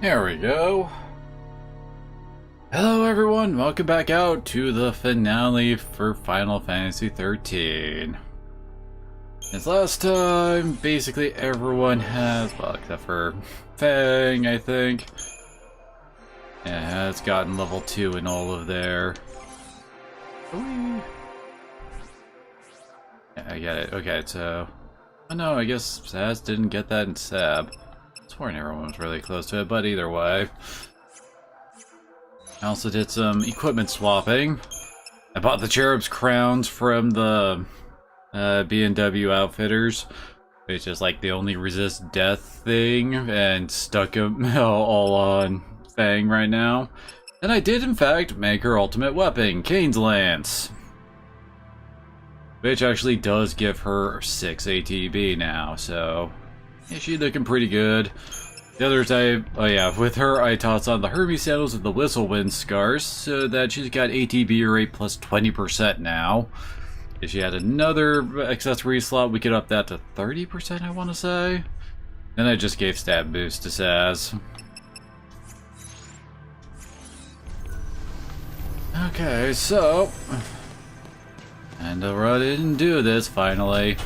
Here we go. Hello everyone, welcome back out to the finale for Final Fantasy XIII. As last time, basically everyone has, well except for Fang, I think. Yeah, has gotten level 2 in all of their... Yeah, I get it. Okay, so... Oh no, I guess Saz didn't get that in Sab. I sworn everyone was really close to it, but either way. I also did some equipment swapping. I bought the Cherub's crowns from the B&W Outfitters, which is like the only resist death thing, and stuck them all on Fang right now. And I did in fact make her ultimate weapon, Kane's Lance. Which actually does give her 6 ATB now, so yeah, she's looking pretty good. The others with her I tossed on the Hermes sandals with the Whistlewind scars, so that she's got ATB rate plus 20% now. If she had another accessory slot, we could up that to 30%, I want to say. Then I just gave stat boost to Saz. Okay, so... and to run in and do this, finally.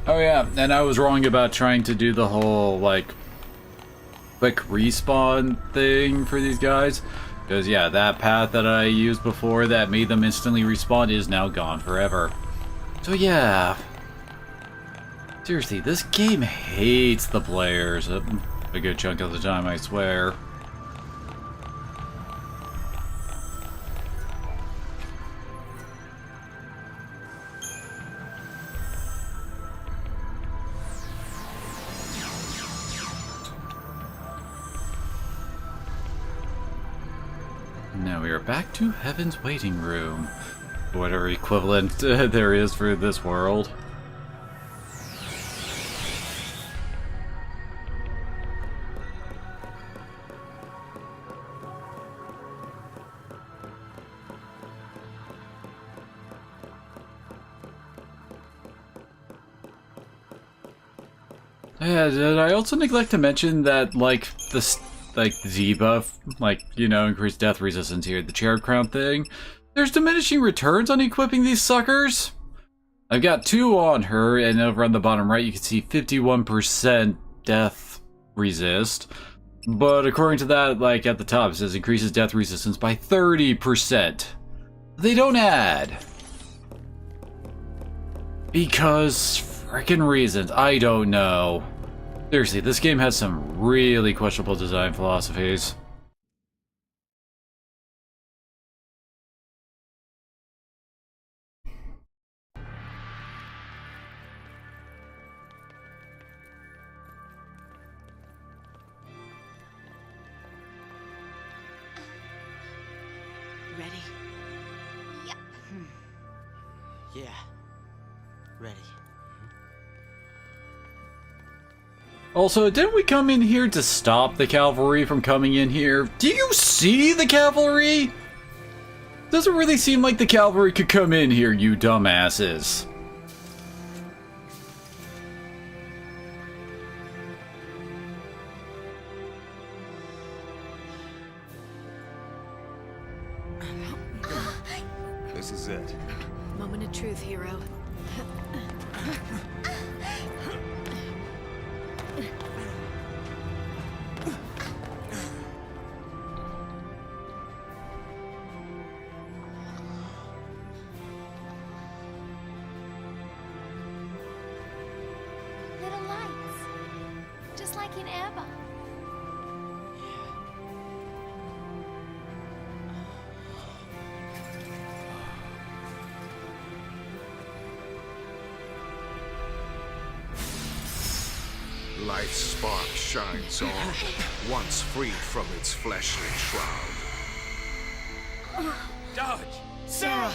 Oh yeah, and I was wrong about trying to do the whole, like, quick respawn thing for these guys. Because, yeah, that path that I used before that made them instantly respawn is now gone forever. So yeah. Seriously, this game hates the players. A good chunk of the time, I swear. Now we are back to Heaven's Waiting Room. Whatever equivalent there is for this world. Yeah, did I also neglect to mention that, like, this... like, Z-buff, like, you know, increased death resistance here, the Cherub Crown thing. There's diminishing returns on equipping these suckers. I've got 2 on her, and over on the bottom right you can see 51% death resist. But according to that, like, at the top it says increases death resistance by 30%. They don't add. Because frickin' reasons, I don't know. Seriously, this game has some really questionable design philosophies. Ready? Yeah. Yeah. Ready. Also, didn't we come in here to stop the cavalry from coming in here? Do you see the cavalry? Doesn't really seem like the cavalry could come in here, you dumbasses. This is it. Moment of truth, hero. Little lights. Just like in Abba. Life's spark shines on, once freed from its fleshly shroud. Dodge! Sarah!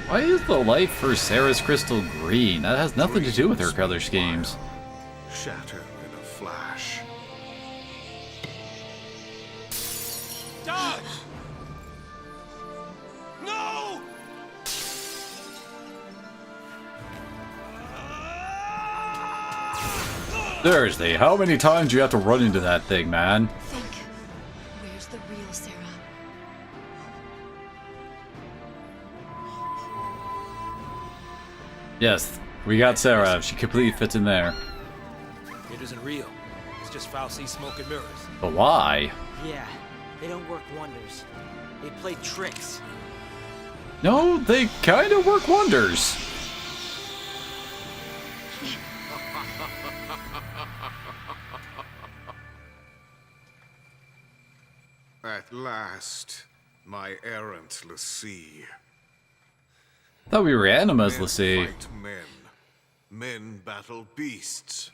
Why is the light for Sarah's crystal green? That has nothing to do with her color schemes. Shatter in a flash. Seriously, how many times do you have to run into that thing, man? Think. Where's the real Sarah? Yes, we got Sarah. She completely fits in there. It isn't real. It's just Fauci smoke and mirrors. But why? Yeah, they don't work wonders. They play tricks. No, they kind of work wonders. At last, my errant l'Cie. Thought we were animas, Men let's see. fight men. Men battle beasts.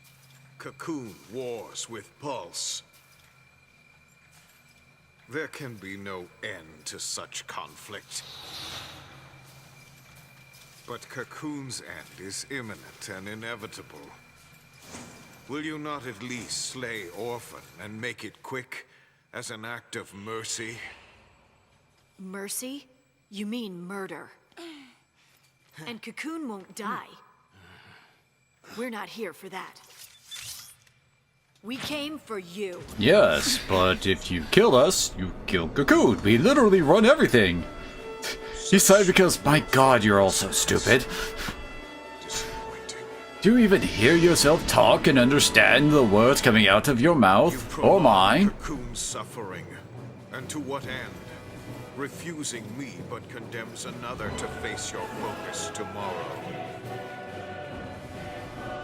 Cocoon wars with pulse. There can be no end to such conflict. But Cocoon's end is imminent and inevitable. Will you not at least slay Orphan and make it quick, as an act of mercy? Mercy? You mean murder. And Cocoon won't die. We're not here for that. We came for you. Yes, but if you kill us, you kill Cocoon. We literally run everything. He sighed because, my god, you're all so stupid. Disappointing. Do you even hear yourself talk and understand the words coming out of your You mouth? Or prolong mine? Cocoon's suffering. And to what end? Refusing me but condemns another to face your focus tomorrow.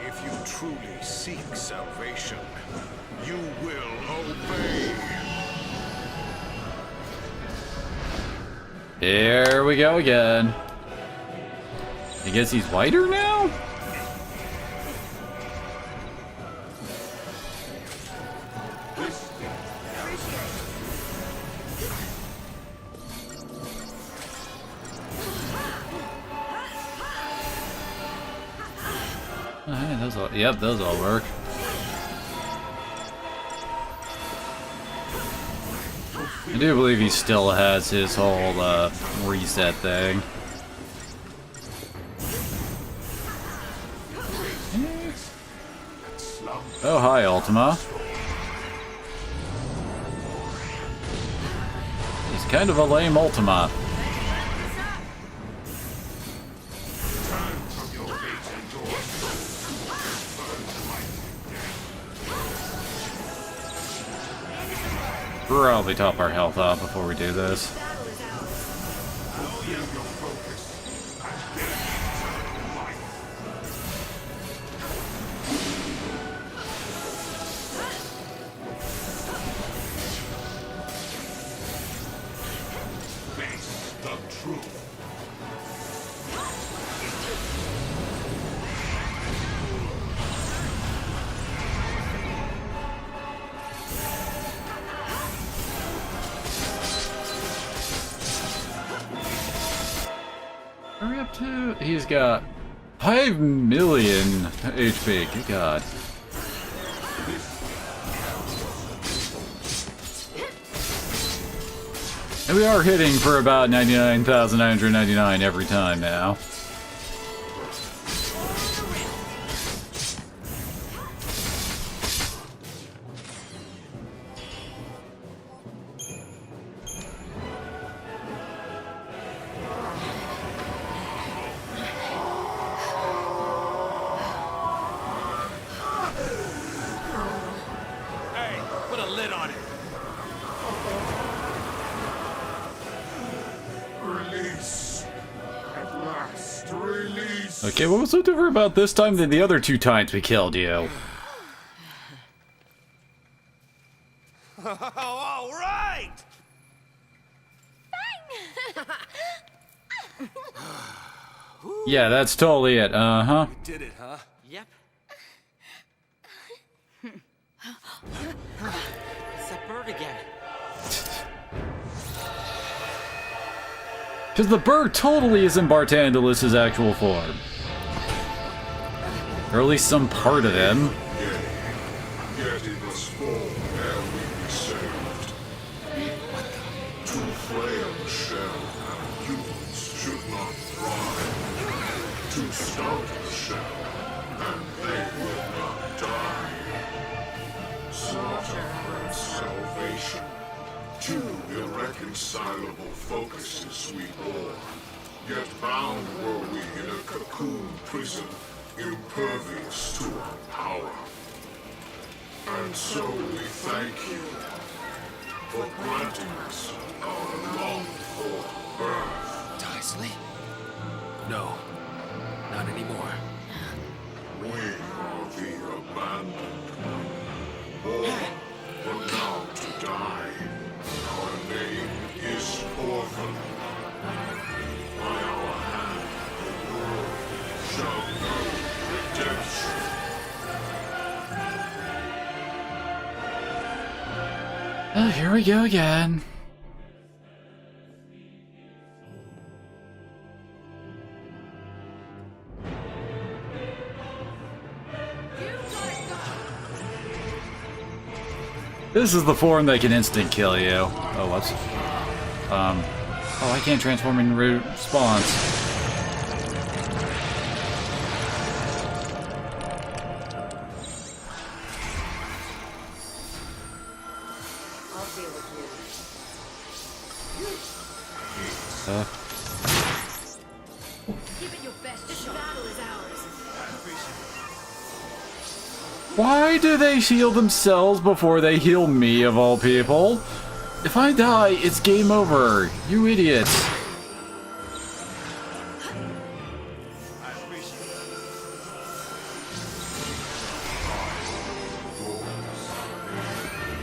If you truly seek salvation, you will obey. Here we go again. I guess he's whiter now? Yep, those all work. I do believe he still has his whole reset thing. Oh, hi, Ultima. He's kind of a lame Ultima. Probably top our health off before we do this. Face the truth. Hurry up to... He's got 5 million HP. Good God. And we are hitting for about 99,999 every time now. Hey, put a lid on it. Release. At last, release. Okay, what was so different about this time than the other 2 times we killed you? All right! Yeah, that's totally it. Uh-huh. Did it, huh? Yep. It's that bird again. Because the bird totally isn't Bartandalus's actual form. Or at least some part of him. Yet it must fall ere we be saved. Too frail a shell, and humans should not thrive. Too stout a shell, and they will not die. irreconcilable focuses we bore. Yet bound were we in a cocoon prison, impervious to our power. And so we thank you for granting us our longed-for birth. Dysley? No, not anymore. We are the abandoned one, born but now to die. Our name is Orphan. By our hand, the world shall know redemption. Oh, here we go again. This is the form that can instant kill you. Oh, whoops. Oh, I can't transform in response. I'll deal with you. Give it your best. This battle is ours. Why do they heal themselves before they heal me, of all people? If I die, it's game over. You idiots.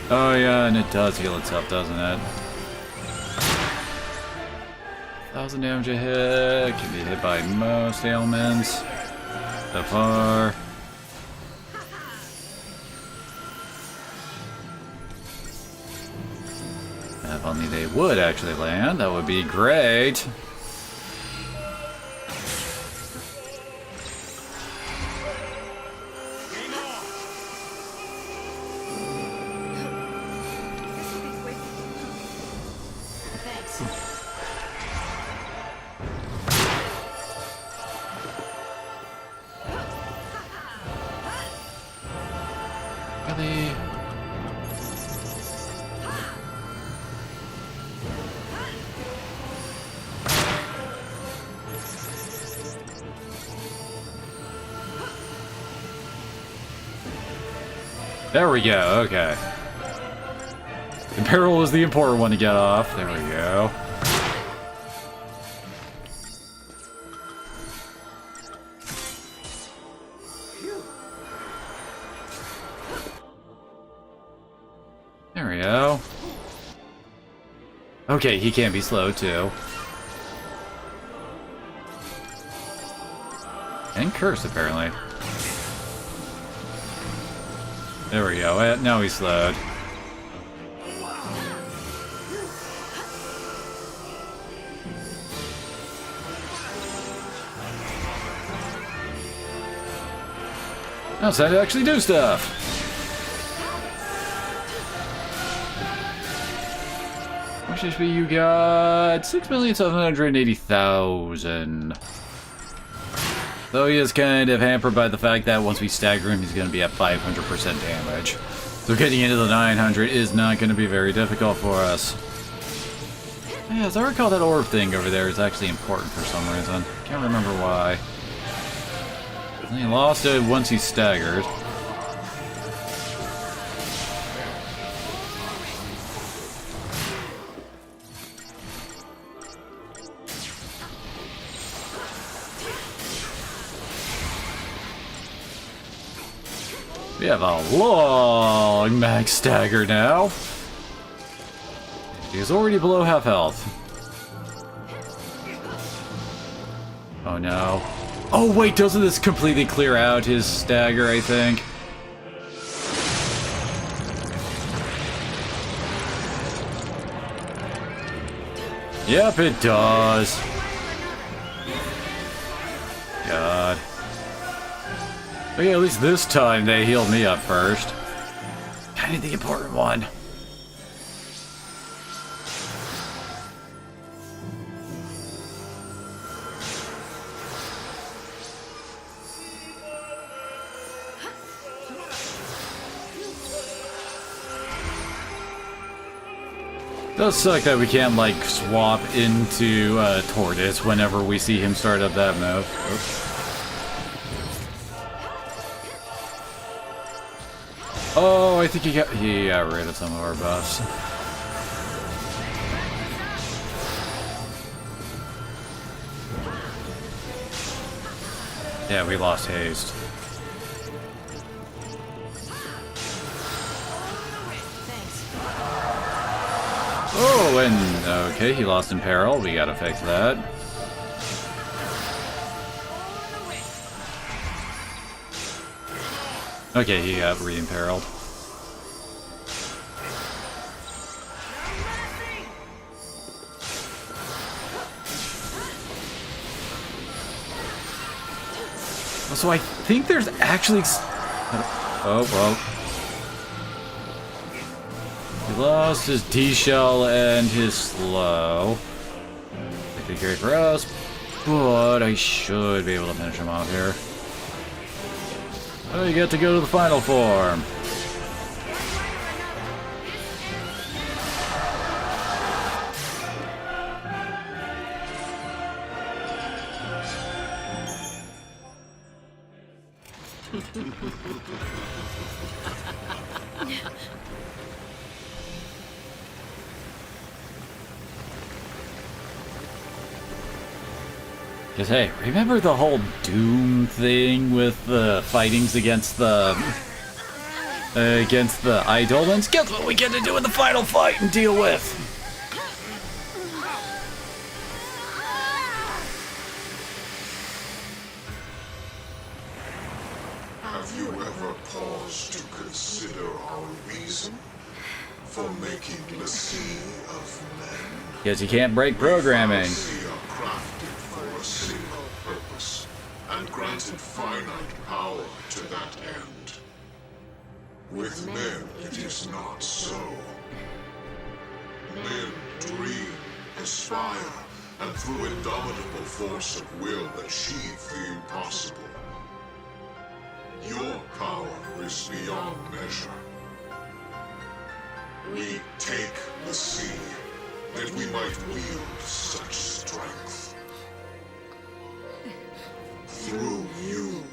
Oh yeah, and it does heal itself, doesn't it? 1000 damage a hit, can be hit by most ailments. So far. If only they would actually land, that would be great. Really? There we go, okay. The barrel was the important one to get off. There we go. There we go. Okay, he can't be slow too. And cursed apparently. There we go. Now he's slowed. Now it's time to actually do stuff. How much HP you got? 6,780,000. Though he is kind of hampered by the fact that once we stagger him, he's going to be at 500% damage. So getting into the 900 is not going to be very difficult for us. Yeah, as I recall, that orb thing over there is actually important for some reason. Can't remember why. He lost it once he staggered. We have a long max stagger now. He's already below half health. Oh no. Oh wait, doesn't this completely clear out his stagger, I think? Yep, it does. God. Okay, at least this time they healed me up first. Kind of the important one. Does suck that we can't, like, swap into Tortoise whenever we see him start up that move. Oops. Oh, I think he got rid of some of our buffs. Yeah, we lost haste. Oh, and okay, he lost Imperil. We gotta fix that. Okay, he got re-imperiled. So I think there's actually... Oh, well. He lost his D-Shell and his Slow. That could be great for us, but I should be able to finish him off here. Oh, you get to go to the final form. Because, hey, remember the whole Doom thing with the fightings against the Eidolons? Guess what we get to do in the final fight and deal with? Have you ever paused to consider our reason for making the sea of men? Because you can't break programming. Sea are crafted for a single purpose, and granted finite power to that end. With men, it is not so. Men dream, aspire, and through indomitable force of will achieve the impossible. Your power is beyond measure. We take the sea, that we might wield such strength. Through you,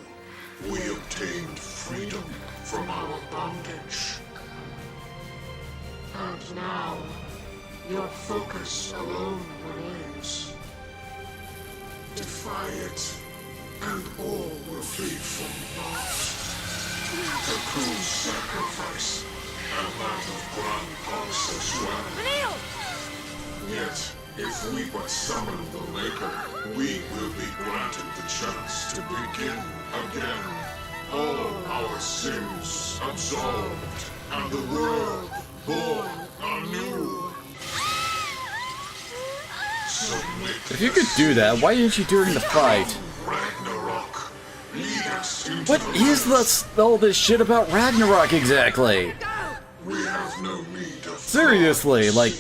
we obtained freedom from our bondage. And now, your focus alone remains. Defy it, and all will flee from naught. Cocoon's sacrifice, and that of Grand Pulse as well. Yet, if we but summon the Maker, we will be granted the chance to begin again. All our sins absolved, and the world born anew. Submit. If you could do that, why didn't you during the fight? Ragnarok. Lead us into What the is all this shit about Ragnarok exactly? We have no need of Seriously, like,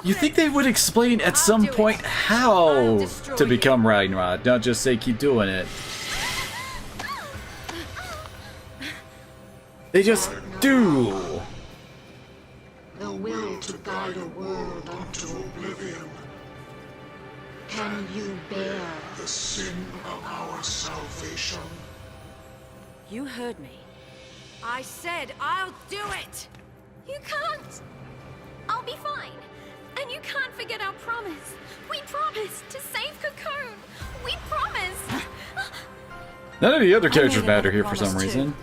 you think they would explain at some point how to become Ragnarok, not just say keep doing it. They just do. the will to guide a world unto oblivion. Can you bear the sin of our salvation? You heard me. I said I'll do it! You can't! I'll be fine. And you can't forget our promise. We promised to save Cocoon. We promised! None of the other I characters made matter another here for some promise, reason.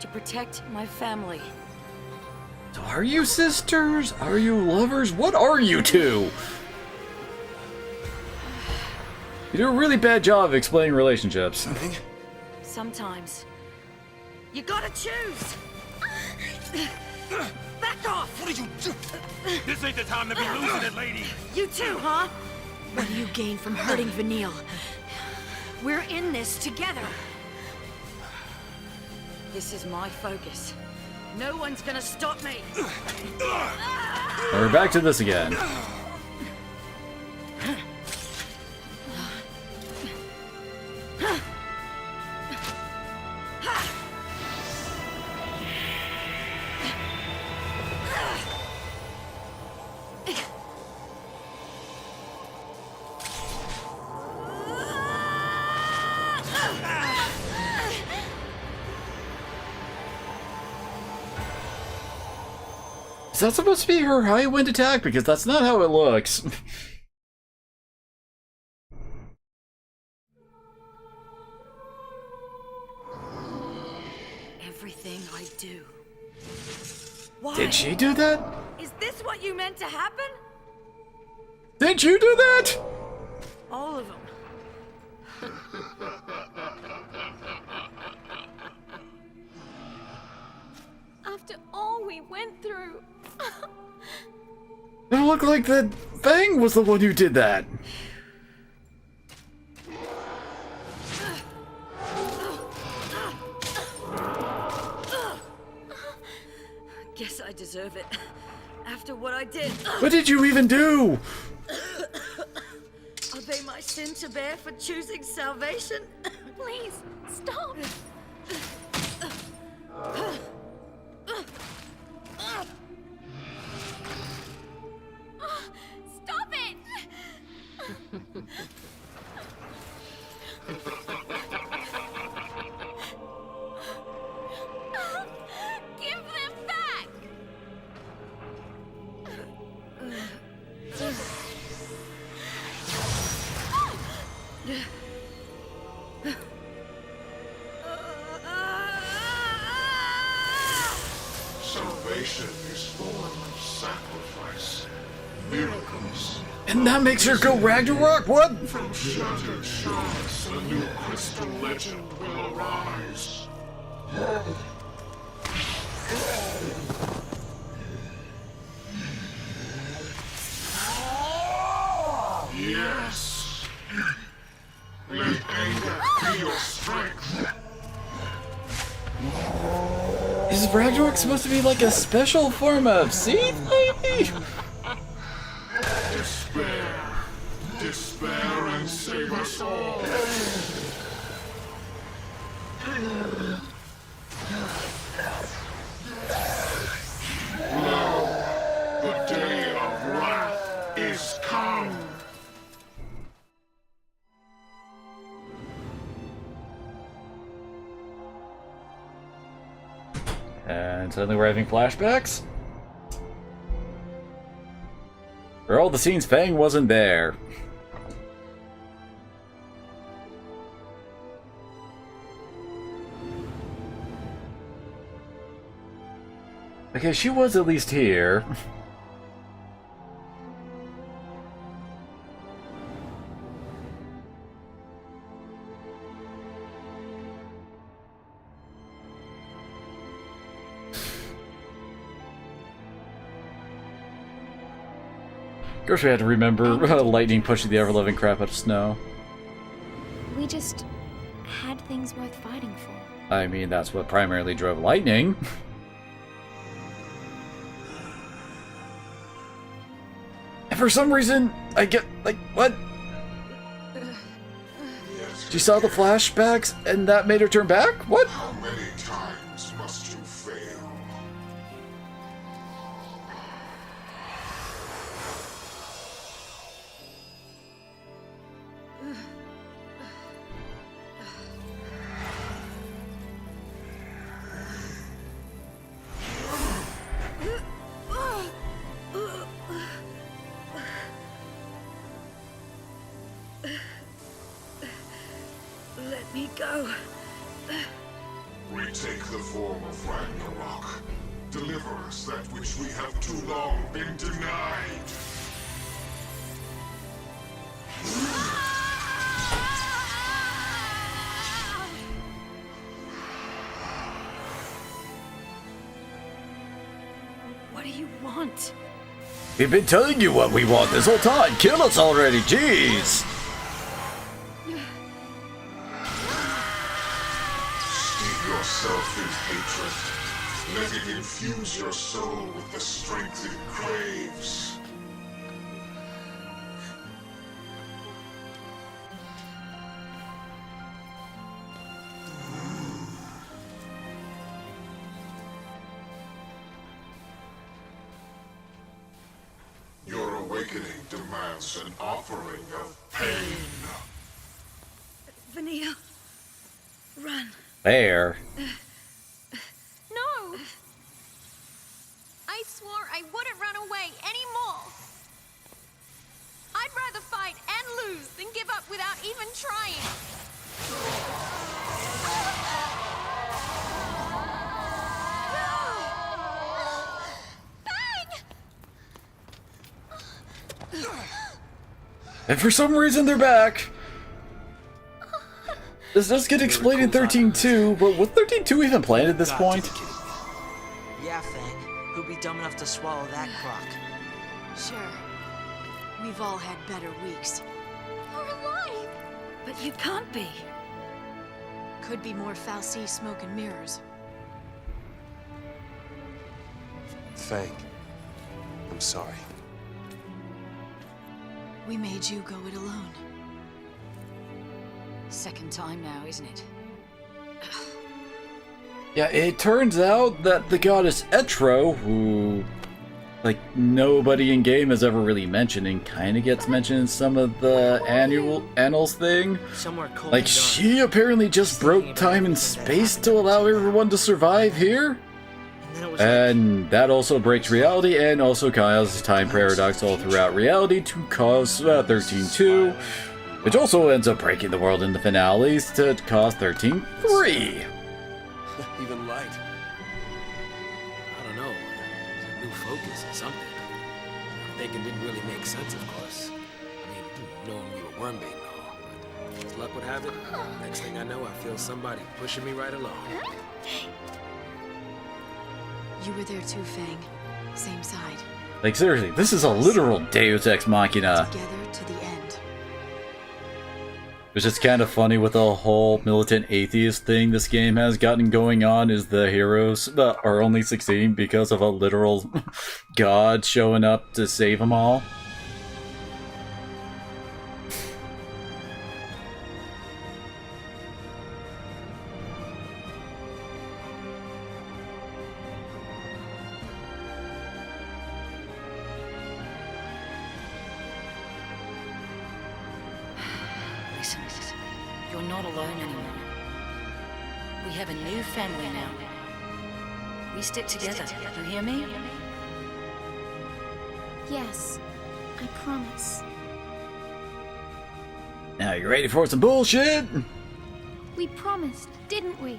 To protect my family. So are you sisters? Are you lovers? What are you two? You do a really bad job of explaining relationships. Sometimes. You gotta choose! Back off! What are you do? This ain't the time to be losing it, lady. You too, huh? What do you gain from hurting Vanille? We're in this together. This is my focus. No one's gonna stop me. We're back to this again. Is that supposed to be her high wind attack? Because that's not how it looks. Everything I do. Why? Did she do that? Is this what you meant to happen? Did you do that? All of them. After all we went through. It looked like that Fang was the one who did that. Guess I deserve it. After what I did. What did you even do? Are they my sin to bear for choosing salvation? Please, stop. Stop it! Give them back! Salvation is born of sacrifice, miracles. And that makes her go Ragnarok? What? From shattered shards, a new crystal legend will arise. Yes. Let anger be your strength. Is Ragnarok supposed to be like a special form of seed, maybe? Despair. Despair and save us all. Lo, the day of wrath is come. And suddenly we're having flashbacks? For all the scenes, Fang wasn't there. Okay, she was at least here. Of course we had to remember lightning pushing the ever-loving crap out of snow. We just had things worth fighting for. I mean, that's what primarily drove lightning. And for some reason, I get, like, what? She saw the flashbacks and that made her turn back? What? How many times must you fail? Let me go. Retake the form of Ragnarok. Deliver us that which we have too long been denied. What do you want? We've been telling you what we want this whole time. Kill us already, jeez. Steep yourself in hatred. Let it infuse your soul with the strength it craves. Your awakening demands an offering of pain. Vanille. Run. There. No! I swore I And for some reason, they're back. This does get explained in 13.2, but was 13.2 even planned at this point? Yeah, Fang. Who'd be dumb enough to swallow that crock? Sure. We've all had better weeks. You're alive! But you can't be. Could be more Fal'Cie smoke and mirrors. Fang, I'm sorry. We made you go it alone. Second time now, isn't it? Yeah, it turns out that the goddess Etro, who, like, nobody in game has ever really mentioned and kind of gets mentioned in some of the annals thing. Somewhere cold Like, and dark. she apparently just broke time and space to allow everyone to survive here. And then it was And that also breaks reality and also causes time paradox all throughout reality to cause 13.2, which also ends up breaking the world in the finales to cause 13.3. Even light. I don't know. It's a new focus or something. Thinking didn't really make sense, of course. I mean, knowing we were worm bait and all. But as luck would have it, next thing I know, I feel somebody pushing me right along. You were there too, Fang. Same side. Like, seriously, this is a literal Deus Ex Machina. Together to the end. Which is kind of funny with the whole militant atheist thing this game has gotten going on, is the heroes are only succeeding because of a literal god showing up to save them all. Listen, you're not alone anymore. We have a new family now. We stick together, you hear me? Yes, I promise. Now, you ready for some bullshit? We promised, didn't we?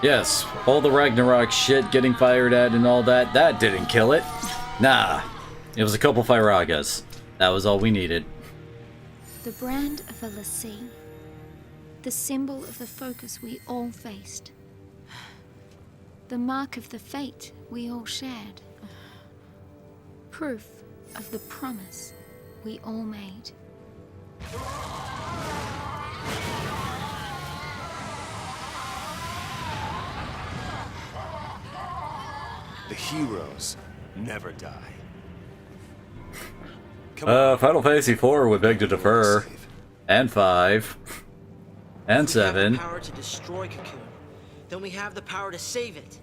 Yes, all the Ragnarok shit getting fired at and all that, that didn't kill it. Nah, it was a couple Firagas. That was all we needed. The brand of a lassie. The symbol of the focus we all faced. The mark of the fate we all shared. Proof of the promise we all made. The heroes never die. Final Fantasy 4 would beg to defer. And 5. And If we have 7. the power to destroy Cocoon, then we have the power to save it.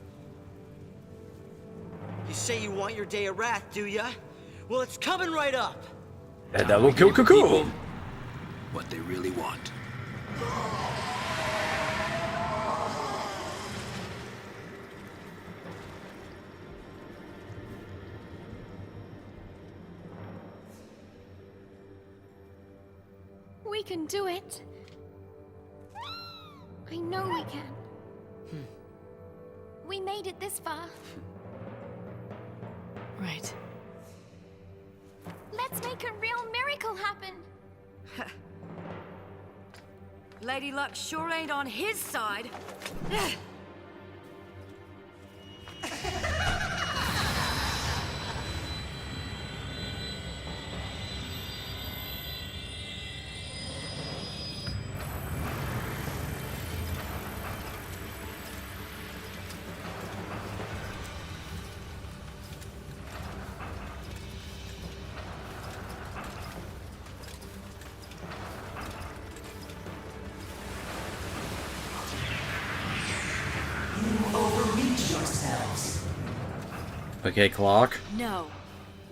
You say you want your day of wrath, do ya? Well, it's coming right up. And that will kill Cocoon. What they really want. We can do it. I know we can. We made it this far. Right. Let's make a real miracle happen. Lady Luck sure ain't on his side. Okay, clock. No.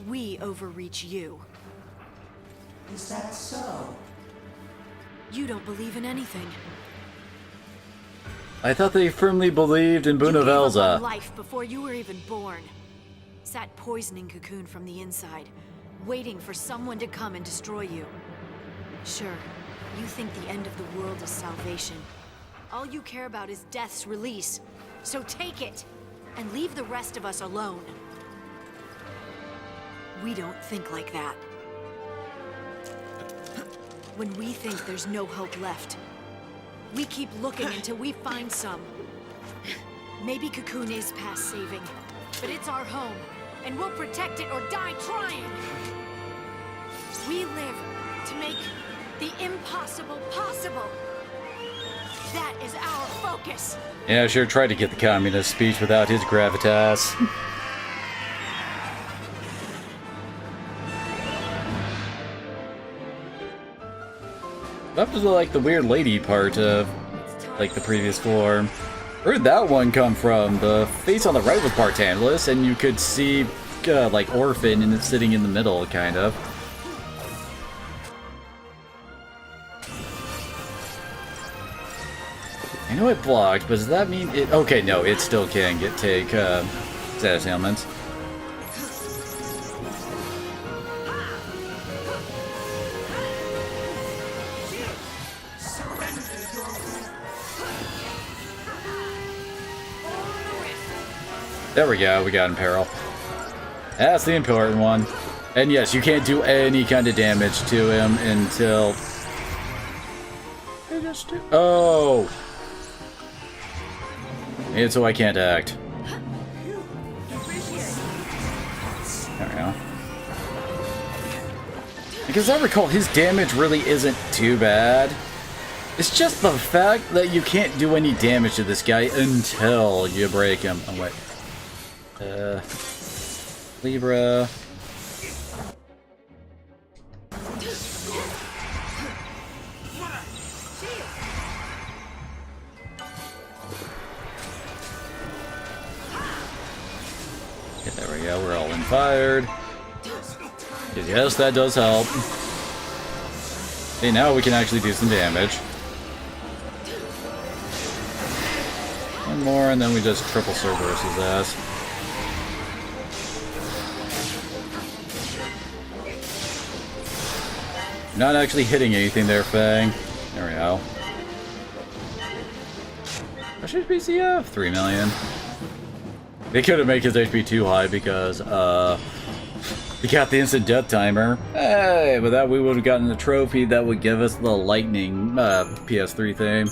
We overreach you. Is that so? You don't believe in anything. I thought they firmly believed in You gave up on Bunavelza. life before you were even born. Sat poisoning Cocoon from the inside, waiting for someone to come and destroy you. Sure, You think the end of the world is salvation. All you care about is Death's release. So take it, and leave the rest of us alone. We don't think like that. When we think there's no hope left, we keep looking until we find some. Maybe Cocoon is past saving, but it's our home, and we'll protect it or die trying. We live to make the impossible possible. That is our focus. Yeah, sure tried to get the communist speech without his gravitas. That was like the weird lady part of like the previous form. Where did that one come from? The face on the right was Bartandelus, and you could see like Orphan and it's sitting in the middle, kind of. I know it blocked, but does that mean it? Okay, no, it still can take status ailments. There we go, we got in peril. That's the important one. And yes, you can't do any kind of damage to him until... Oh! And so I can't act. There we go. Because I recall, his damage really isn't too bad. It's just the fact that you can't do any damage to this guy until you break him. Oh, wait. Libra. Okay, there we go, we're all inspired. Yes, that does help. Okay, now we can actually do some damage. One more, and then we just triple Cerberus his ass. Not actually hitting anything there, Fang. There we go. What's his BCF? 3 million. They couldn't make his HP too high because, he got the instant death timer. Hey, with that we would have gotten the trophy that would give us the lightning, PS3 thing.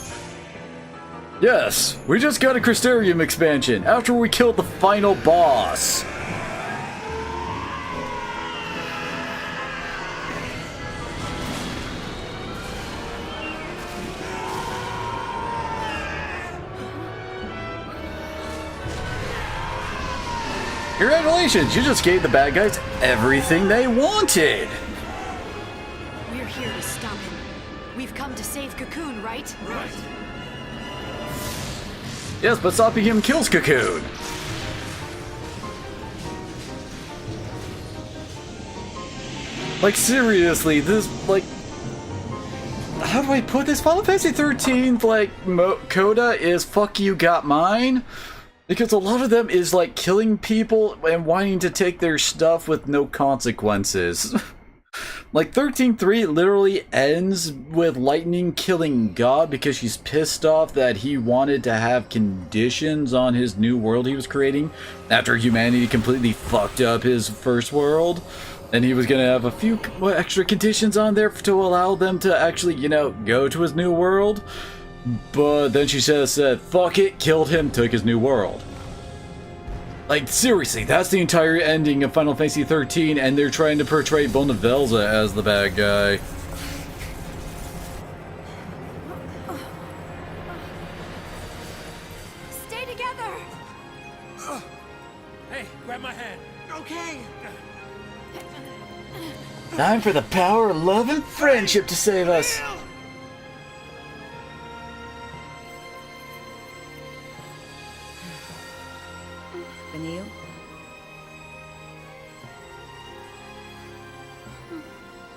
Yes, we just got a Crystarium expansion after we killed the final boss. Congratulations, you just gave the bad guys everything they wanted! We're here to stop him. We've come to save Cocoon, right? Right. Yes, but stopping him kills Cocoon! Like, seriously, this, like... How do I put this? Final Fantasy 13, like, coda is fuck you got mine? Because a lot of them is like killing people and wanting to take their stuff with no consequences. Like 13.3 literally ends with Lightning killing God because she's pissed off that he wanted to have conditions on his new world he was creating after humanity completely fucked up his first world. And he was going to have a few extra conditions on there to allow them to actually, you know, go to his new world. But then she said, fuck it, killed him, took his new world. Like, seriously, that's the entire ending of Final Fantasy 13, and they're trying to portray Bonavelza as the bad guy. Stay together! Hey, grab my hand. Okay. Time for the power of love and friendship to save us. Vanille?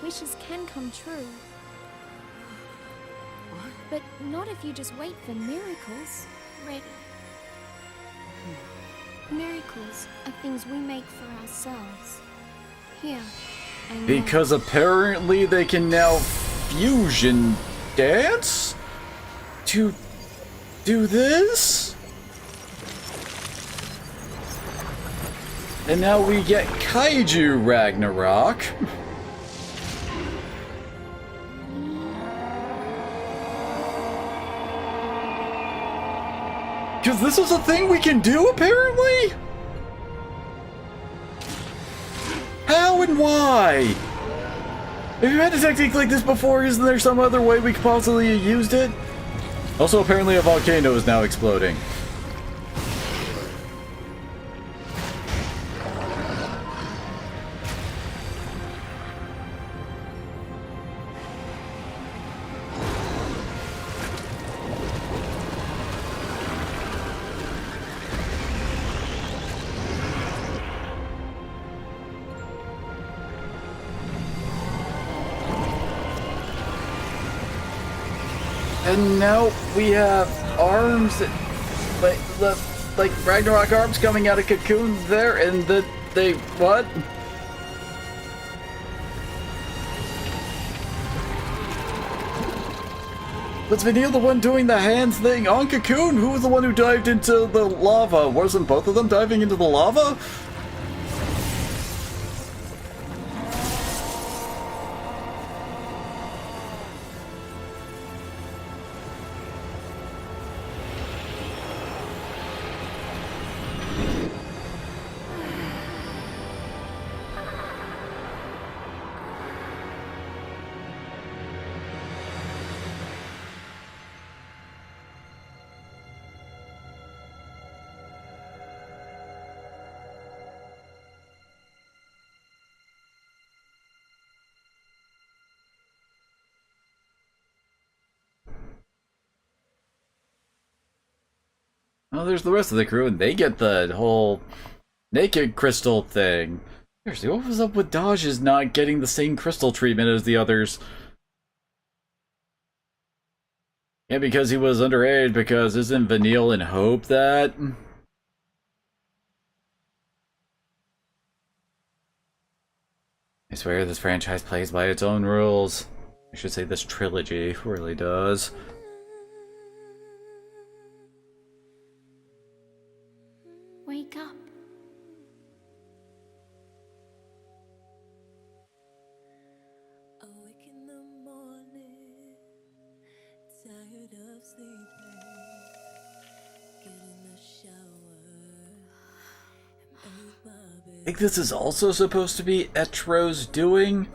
Wishes can come true. But not if you just wait for miracles. Ready. Miracles are things we make for ourselves. Here. And Because apparently they can now fusion dance to do this? And now we get Kaiju Ragnarok. Because this is a thing we can do, apparently? How and why? Have you had a technique like this before? Isn't there some other way we could possibly have used it? Also, apparently a volcano is now exploding. And now we have arms, like Ragnarok arms coming out of cocoons there, and they what? Was Vanille the one doing the hands thing on Cocoon? Who was the one who dived into the lava? Wasn't both of them diving into the lava? Well, there's the rest of the crew, and they get the whole naked crystal thing. Seriously, what was up with Dodge's not getting the same crystal treatment as the others? Yeah, because he was underage, because isn't Vanille and Hope that? I swear this franchise plays by its own rules. I should say this trilogy really does. Wake up. Awake in the morning, tired of sleeping. Get in the shower and make my bed. I think this is also supposed to be Etro's doing.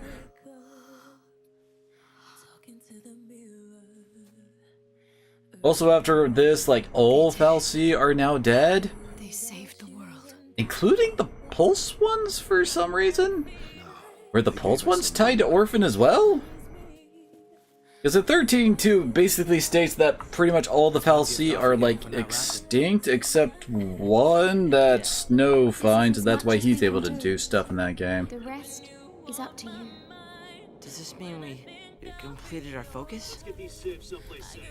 Talking to the mirror. Also, after this, like, all Fal'Cie are now dead. They saved the world. Including the Pulse ones for some reason? Were the Pulse ones tied to Orphan as well? Because the 13.2 basically states that pretty much all the Fal'Cie are, like, extinct, except one that Snow finds, and that's why he's able to do stuff in that game. The rest is up to you. Does this mean we completed our focus?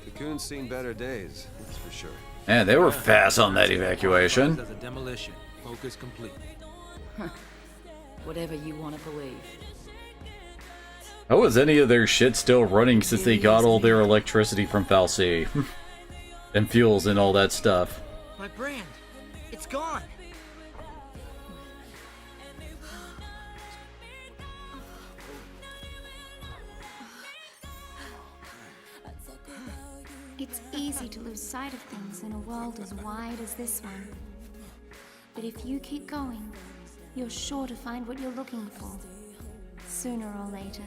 Cocoon's seen better days, that's for sure. Man, they were fast on that evacuation. As a demolition. Focus complete. Whatever you want to believe. How is any of their shit still running since they got all their electricity from Fal'Cie? And fuels and all that stuff. My brand, it's gone. It's easy to lose sight of things in a world as wide as this one. But if you keep going, you're sure to find what you're looking for. Sooner or later.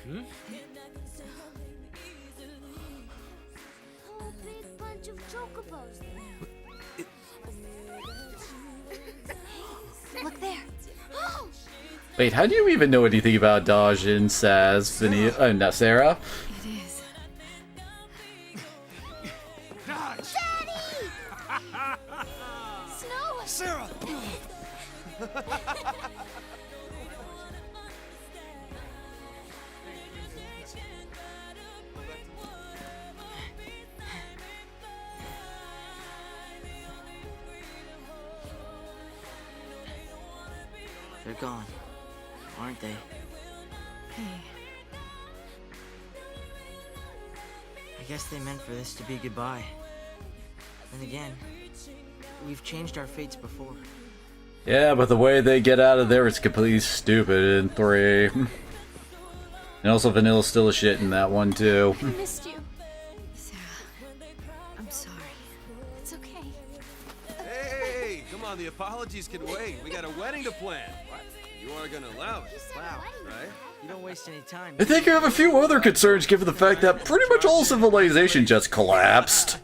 Hmm? A big bunch of chocobos. Look there. Wait, how do you even know anything about Dajin, Saz, Vanille, not Sarah? It is. Daddy! Snow! Sarah! They're gone, aren't they? Hey, guess they meant for this to be goodbye. And again, we've changed our fates before. Yeah, but the way they get out of there is completely stupid in 3. And also Vanilla's still a shit in that one too. I missed you. Sarah, I'm sorry. It's okay. Hey, come on, the apologies can wait. We got a wedding to plan. What? You are gonna allow it. Wow. Right? You don't waste any time. I think you have a few other concerns given the fact that pretty much all civilization just collapsed.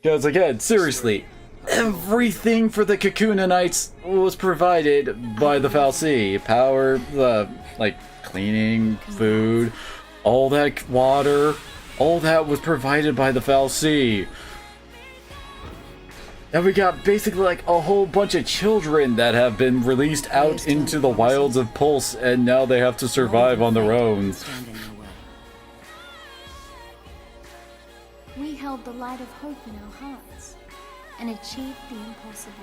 Because again, seriously, everything for the Cocoonanites was provided by the Fal'Cie. Power, like cleaning, food, all that water, all that was provided by the Fal'Cie. And we got basically like a whole bunch of children that have been released out into the wilds of Pulse, and now they have to survive on their own. We held the light of hope in our hearts and achieved the impossible.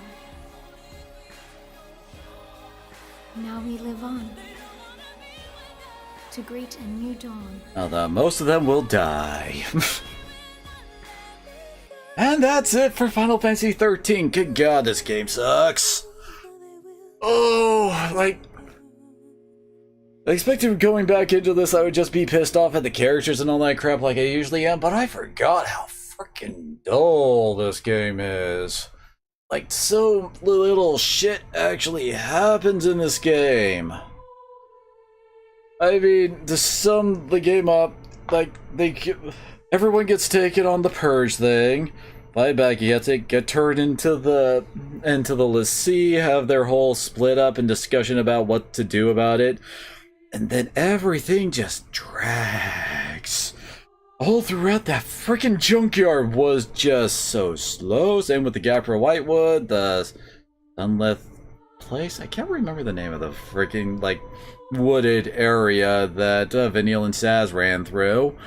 Now we live on to greet a new dawn. Although most of them will die. And that's it for Final Fantasy 13. Good God, this game sucks. Oh, like, I expected going back into this I would just be pissed off at the characters and all that crap like I usually am, but I forgot how freaking dull this game is. Like, so little shit actually happens in this game. I mean, to sum the game up, like, everyone gets taken on the purge thing. Buyback, you have to get turned into the l'Cie, have their whole split up and discussion about what to do about it, and then everything just drags. All throughout that freaking junkyard was just so slow. Same with the Gapra Whitewood, the Sunlith place. I can't remember the name of the freaking like wooded area that Vanille and Saz ran through.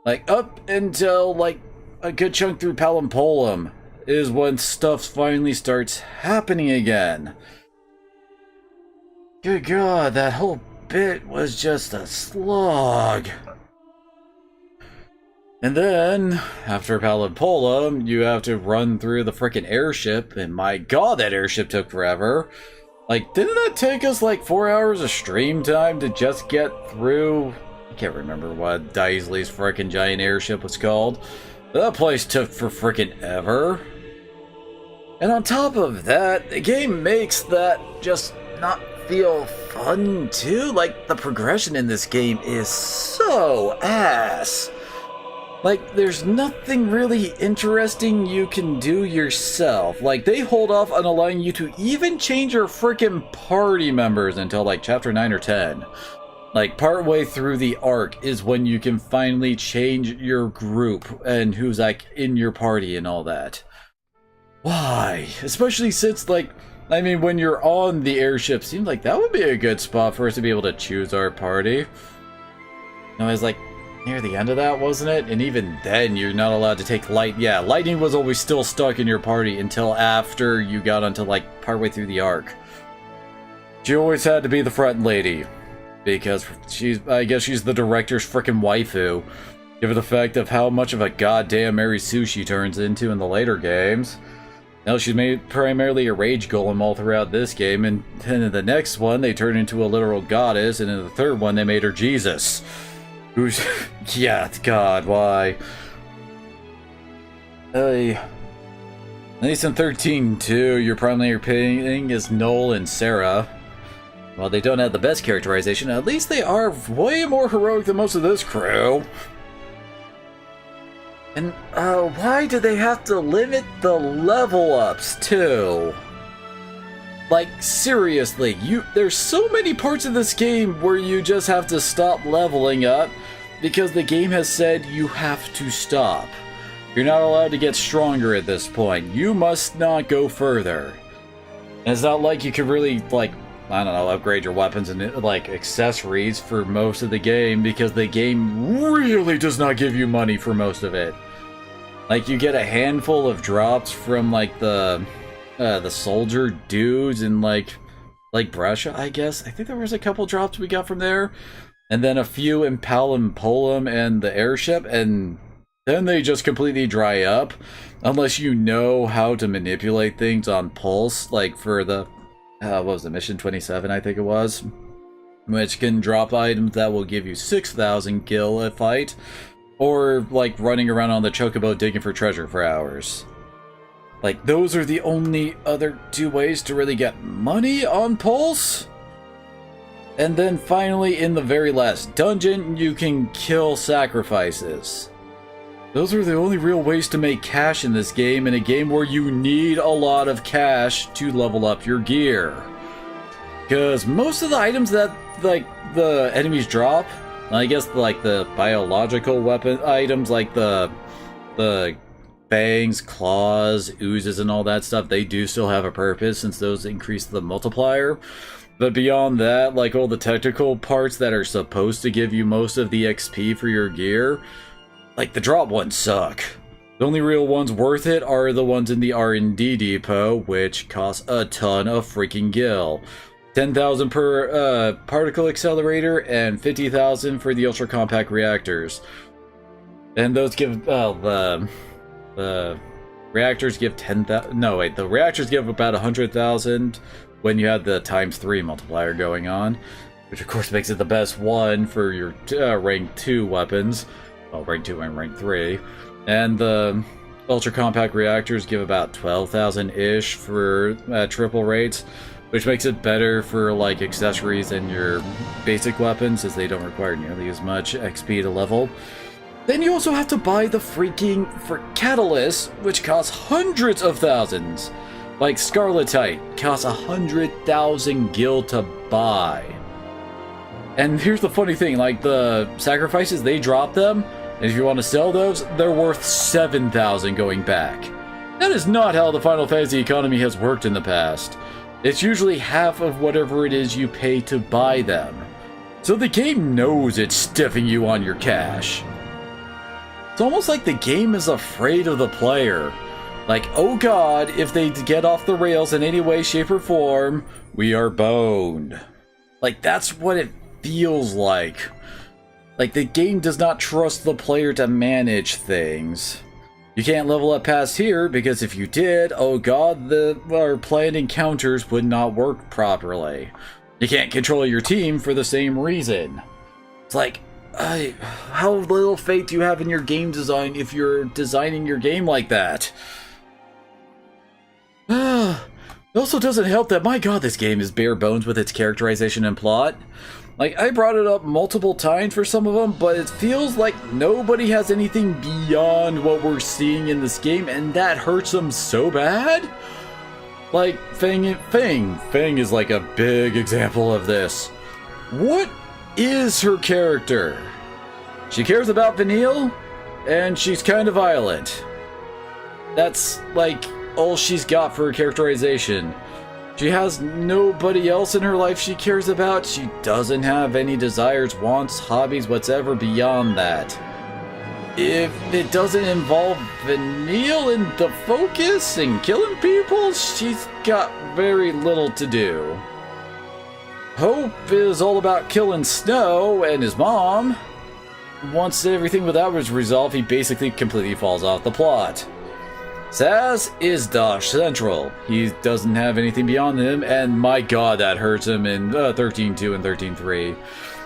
Like, up until, like, a good chunk through Palimpolum is when stuff finally starts happening again. Good God, that whole bit was just a slog. And then, after Palimpolum, you have to run through the frickin' airship, and my God, that airship took forever. Like, didn't that take us, like, 4 hours of stream time to just get through? I can't remember what Daisley's frickin' giant airship was called. That place took for frickin' ever. And on top of that, the game makes that just not feel fun too. Like, the progression in this game is so ass. Like, there's nothing really interesting you can do yourself. Like, they hold off on allowing you to even change your frickin' party members until like chapter 9 or 10. Like, partway through the arc is when you can finally change your group and who's, like, in your party and all that. Why? Especially since, like, I mean, when you're on the airship, seemed like that would be a good spot for us to be able to choose our party. No, I was like, near the end of that, wasn't it? And even then, you're not allowed to take light. Yeah, Lightning was always still stuck in your party until after you got onto, like, partway through the arc. She always had to be the front lady. Because I guess she's the director's frickin' waifu, given the fact of how much of a goddamn Mary Sue she turns into in the later games. Now she's made primarily a rage golem all throughout this game, and then in the next one they turn into a literal goddess, and in the third one they made her Jesus. Who's... yeah, God, why? At least in 13 too, your primary pairing is Noel and Sarah. While they don't have the best characterization, at least they are way more heroic than most of this crew. And, why do they have to limit the level ups, too? Like, seriously, there's so many parts of this game where you just have to stop leveling up because the game has said you have to stop. You're not allowed to get stronger at this point. You must not go further. And it's not like you could really, like, I don't know, upgrade your weapons and, like, accessories for most of the game, because the game really does not give you money for most of it. Like, you get a handful of drops from, like, the soldier dudes in, like Brescia, I guess. I think there was a couple drops we got from there. and then a few in Polum and the airship, and then they just completely dry up, unless you know how to manipulate things on Pulse, like for the, what was it, Mission 27, I think it was, which can drop items that will give you 6,000 gil a fight, or like running around on the chocobo digging for treasure for hours. Like, those are the only other two ways to really get money on Pulse. And then finally, in the very last dungeon, you can kill sacrifices. Those are the only real ways to make cash in this game, in a game where you need a lot of cash to level up your gear. Because most of the items that, like, the enemies drop, I guess, like, the biological weapon items, like the fangs, claws, oozes, and all that stuff, they do still have a purpose, since those increase the multiplier. But beyond that, like all the technical parts that are supposed to give you most of the XP for your gear, like the drop ones suck. The only real ones worth it are the ones in the R&D depot, which cost a ton of freaking gil. 10,000 per particle accelerator and 50,000 for the ultra compact reactors. And those give the reactors give 10,000. No, wait, the reactors give about 100,000 when you have the ×3 multiplier going on, which of course makes it the best one for your rank 2 weapons. Well, rank 2 and rank 3. And the ultra compact reactors give about 12,000-ish for triple rates, which makes it better for like accessories and your basic weapons, as they don't require nearly as much XP to level. Then you also have to buy the freaking catalyst, which costs hundreds of thousands. Like Scarletite costs 100,000 gil to buy. And here's the funny thing, like the sacrifices, they drop them, and if you want to sell those, they're worth 7,000 going back. That is not how the Final Fantasy economy has worked in the past. It's usually half of whatever it is you pay to buy them. So the game knows it's stiffing you on your cash. It's almost like the game is afraid of the player. Like, oh god, if they get off the rails in any way, shape, or form, we are boned. Like, that's what it feels like. Like, the game does not trust the player to manage things. You can't level up past here, because if you did, oh god, our planned encounters would not work properly. You can't control your team for the same reason. It's like, how little faith do you have in your game design if you're designing your game like that? It also doesn't help that, my god, this game is bare bones with its characterization and plot. Like, I brought it up multiple times for some of them, but it feels like nobody has anything beyond what we're seeing in this game, and that hurts them so bad. Like, Fang is like a big example of this. What is her character? She cares about Vanille, and she's kind of violent. That's, like, all she's got for her characterization. She has nobody else in her life she cares about. She doesn't have any desires, wants, hobbies, whatever beyond that. If it doesn't involve Vanille in the focus and killing people, she's got very little to do. Hope is all about killing Snow and his mom. Once everything with that was resolved, he basically completely falls off the plot. Saz is Dosh Central. He doesn't have anything beyond him, and my god, that hurts him in 13.2 and 13.3.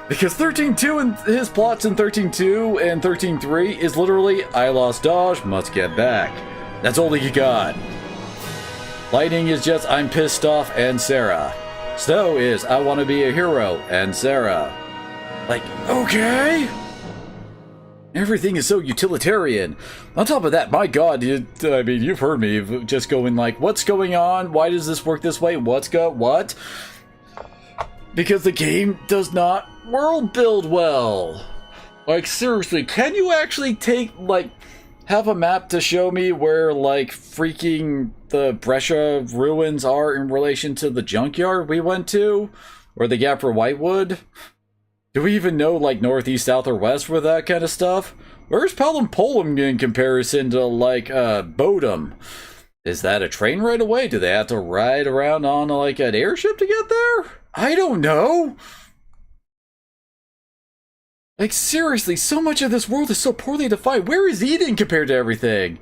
Because 13.2 and his plots in 13.2 and 13.3 is literally, I lost Dosh, must get back. That's all he got. Lightning is just, I'm pissed off, and Sarah. Snow is, I want to be a hero, and Sarah. Like, okay? Everything is so utilitarian. On top of that, my god, I mean, you've heard me just going like, what's going on? Why does this work this way? What? Because the game does not world build well. Like, seriously, can you actually have a map to show me where, like, freaking the Brescia ruins are in relation to the junkyard we went to? Or the gap for Whitewood? Do we even know, like, northeast, south, or west with that kind of stuff? Where's Polum in comparison to, like, Bodum? Is that a train right away? Do they have to ride around on, like, an airship to get there? I don't know! Like, seriously, so much of this world is so poorly defined. Where is Eden compared to everything?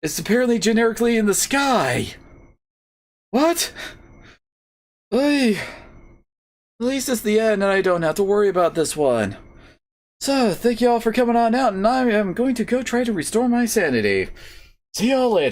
It's apparently generically in the sky. What? Ay. At least it's the end and I don't have to worry about this one. So, thank you all for coming on out, and I am going to go try to restore my sanity. See y'all later.